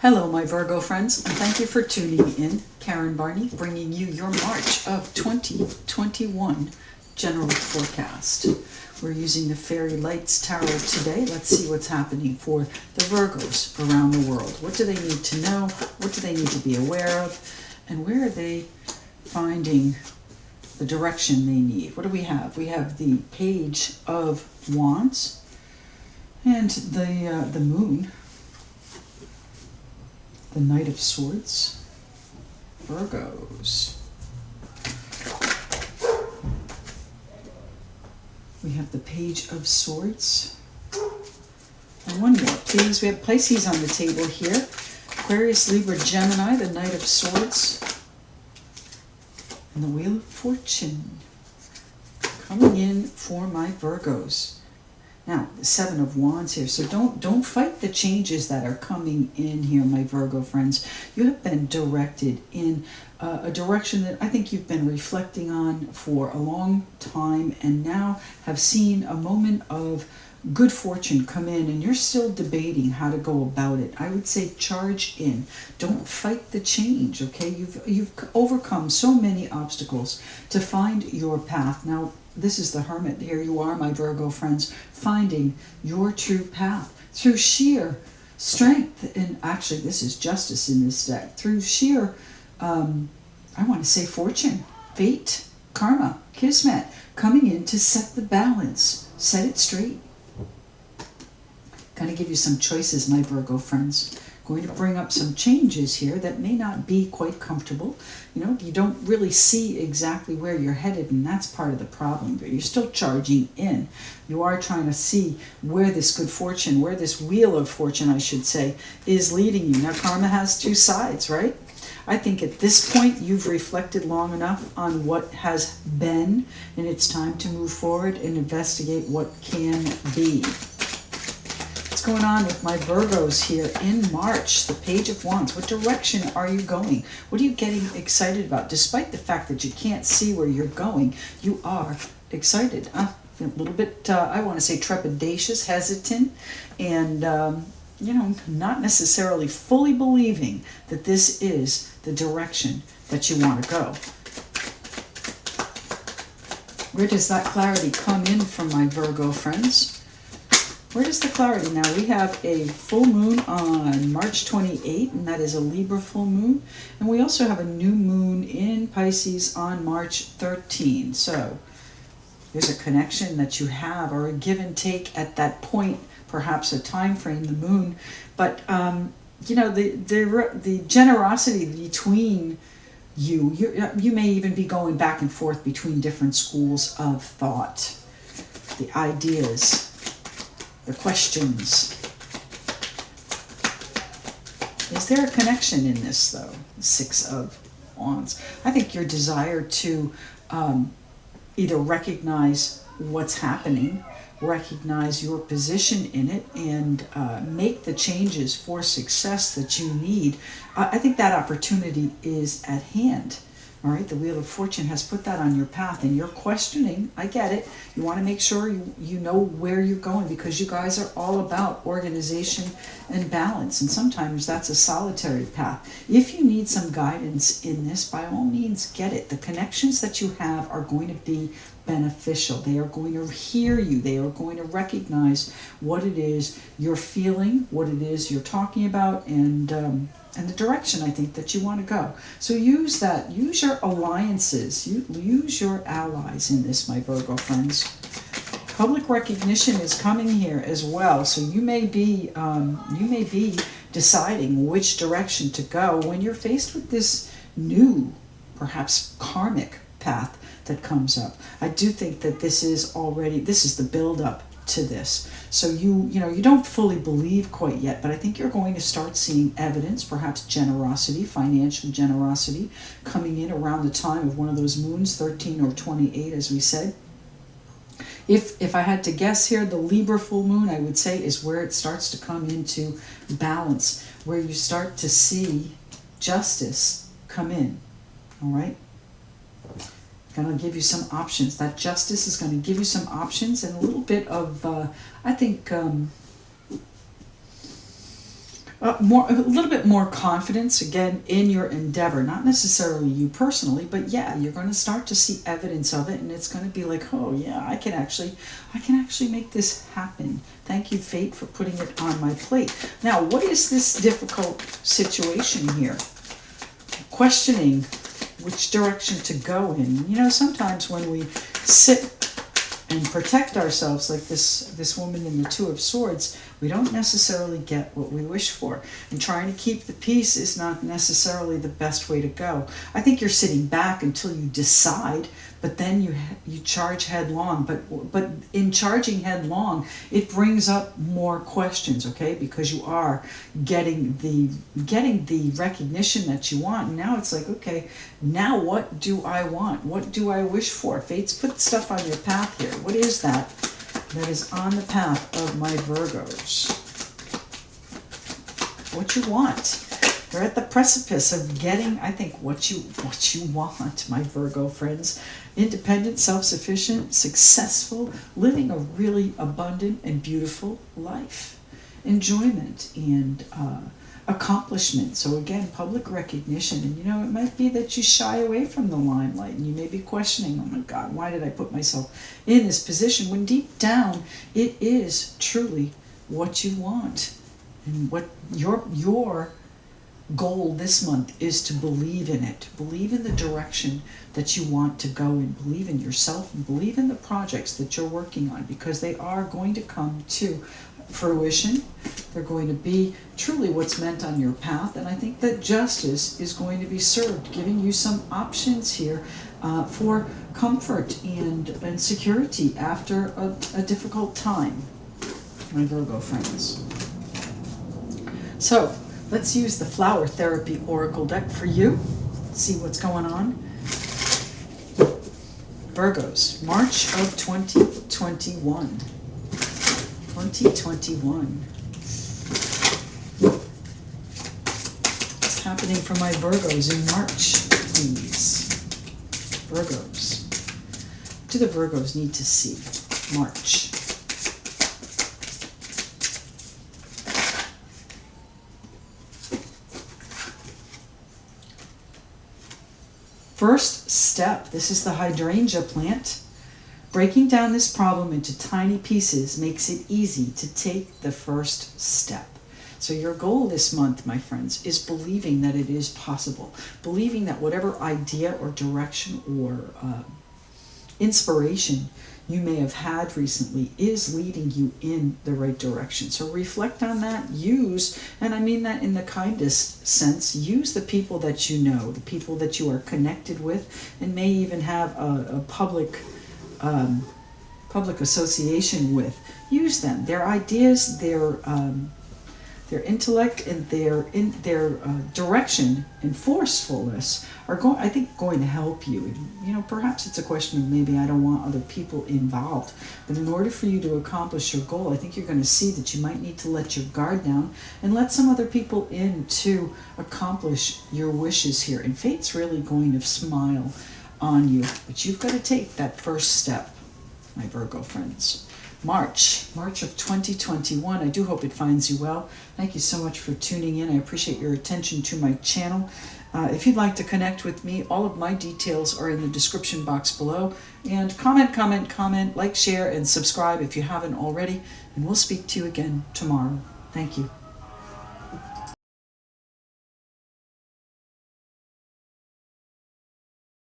Hello, my Virgo friends, and thank you for tuning in. Karen Barney bringing you your March of 2021 general forecast. We're using the Fairy Lights Tarot today. Let's see what's happening for the Virgos around the world. What do they need to know? What do they need to be aware of? And where are they finding the direction they need? What do we have? We have the Page of Wands and the Moon. The Knight of Swords, Virgos. We have the Page of Swords. And one more, please. We have Pisces on the table here. Aquarius, Libra, Gemini, the Knight of Swords. And the Wheel of Fortune. Coming in for my Virgos. Now, the Seven of Wands here, so don't fight the changes that are coming in here, my Virgo friends. You have been directed in a direction that I think you've been reflecting on for a long time, and now have seen a moment of good fortune come in, and you're still debating how to go about it. I would say charge in. Don't fight the change, okay? You've overcome so many obstacles to find your path. Now, this is the Hermit. Here you are, my Virgo friends, finding your true path through sheer strength. And actually, this is Justice in this deck. Through sheer, I want to say fortune, fate, karma, kismet, coming in to set the balance, set it straight. Going to give you some choices, my Virgo friends. Going to bring up some changes here that may not be quite comfortable. You know, you don't really see exactly where you're headed, and that's part of the problem. But you're still charging in. You are trying to see where this good fortune, where this wheel of fortune, I should say, is leading you. Now, karma has two sides, right? I think at this point you've reflected long enough on what has been, and it's time to move forward and investigate what can be. What's going on with my Virgos here in March? The Page of Wands. What direction are you going? What are you getting excited about? Despite the fact that you can't see where you're going, you are excited. A little bit, I want to say trepidatious, hesitant, and you know, not necessarily fully believing that this is the direction that you want to go. Where does that clarity come in from, my Virgo friends? Where does the clarity? Now, we have a full moon on March 28, and that is a Libra full moon. And we also have a new moon in Pisces on March 13. So there's a connection that you have, or a give and take at that point, perhaps a time frame, the moon. But, you know, the generosity between you may even be going back and forth between different schools of thought, the ideas, the questions. Is there a connection in this, though? Six of Wands. I think your desire to either recognize what's happening, recognize your position in it, and make the changes for success that you need. I think that opportunity is at hand. All right, the Wheel of Fortune has put that on your path, and you're questioning. I get it. You want to make sure you know where you're going, because you guys are all about organization and balance, and sometimes that's a solitary path. If you need some guidance in this, by all means, get it. The connections that you have are going to be beneficial. They are going to hear you. They are going to recognize what it is you're feeling, what it is you're talking about, and the direction, I think, that you want to go. So use that. Use your alliances. Use your allies in this, my Virgo friends. Public recognition is coming here as well. So you may be deciding which direction to go when you're faced with this new, perhaps karmic path that comes up. I do think that this is the build-up to this. So you don't fully believe quite yet, but I think you're going to start seeing evidence, perhaps generosity, financial generosity, coming in around the time of one of those moons, 13 or 28, as we said. If I had to guess here, the Libra full moon, I would say, is where it starts to come into balance, where you start to see justice come in. All right? Going to give you some options. That justice is going to give you some options and a little bit of, I think, a little bit more confidence again in your endeavor, not necessarily you personally, but yeah, you're going to start to see evidence of it, and it's going to be like, oh yeah, I can actually make this happen. Thank you, fate, for putting it on my plate. Now, what is this difficult situation here? Questioning which direction to go in. You know, sometimes when we sit and protect ourselves like this woman in the Two of Swords, we don't necessarily get what we wish for. And trying to keep the peace is not necessarily the best way to go. I think you're sitting back until you decide, but then you charge headlong. But in charging headlong, it brings up more questions, okay? Because you are getting the recognition that you want. And now it's like, okay, now what do I want? What do I wish for? Fate's put stuff on your path here. What is that is on the path of my Virgos? What you want? They're at the precipice of getting, I think, what you want, my Virgo friends. Independent, self-sufficient, successful, living a really abundant and beautiful life. Enjoyment and accomplishment. So again, public recognition. And you know, it might be that you shy away from the limelight and you may be questioning, oh my God, why did I put myself in this position? When deep down, it is truly what you want. And what your goal this month is to believe in it. Believe in the direction that you want to go in. Believe in yourself and believe in the projects that you're working on, because they are going to come to fruition. They're going to be truly what's meant on your path. And I think that justice is going to be served, giving you some options here for comfort and security after a difficult time, my Virgo friends. So let's use the Flower Therapy Oracle deck for you. See what's going on. Virgos, March of 2021. 2021. What's happening for my Virgos in March, please? Virgos. What do the Virgos need to see? March. First step, this is the hydrangea plant. Breaking down this problem into tiny pieces makes it easy to take the first step. So your goal this month, my friends, is believing that it is possible. Believing that whatever idea or direction or inspiration you may have had recently is leading you in the right direction. So reflect on that, use, and I mean that in the kindest sense, use the people that you know, the people that you are connected with, and may even have a public association with. Use them. Their ideas, their intellect, and their direction and forcefulness are I think going to help you. You know, perhaps it's a question of maybe I don't want other people involved, but in order for you to accomplish your goal, I think you're going to see that you might need to let your guard down and let some other people in to accomplish your wishes here. And fate's really going to smile on you, but you've got to take that first step, my Virgo friends. March of 2021. I do hope it finds you well. Thank you so much for tuning in. I appreciate your attention to my channel. If you'd like to connect with me, all of my details are in the description box below. And comment, like, share, and subscribe if you haven't already. And we'll speak to you again tomorrow. Thank you.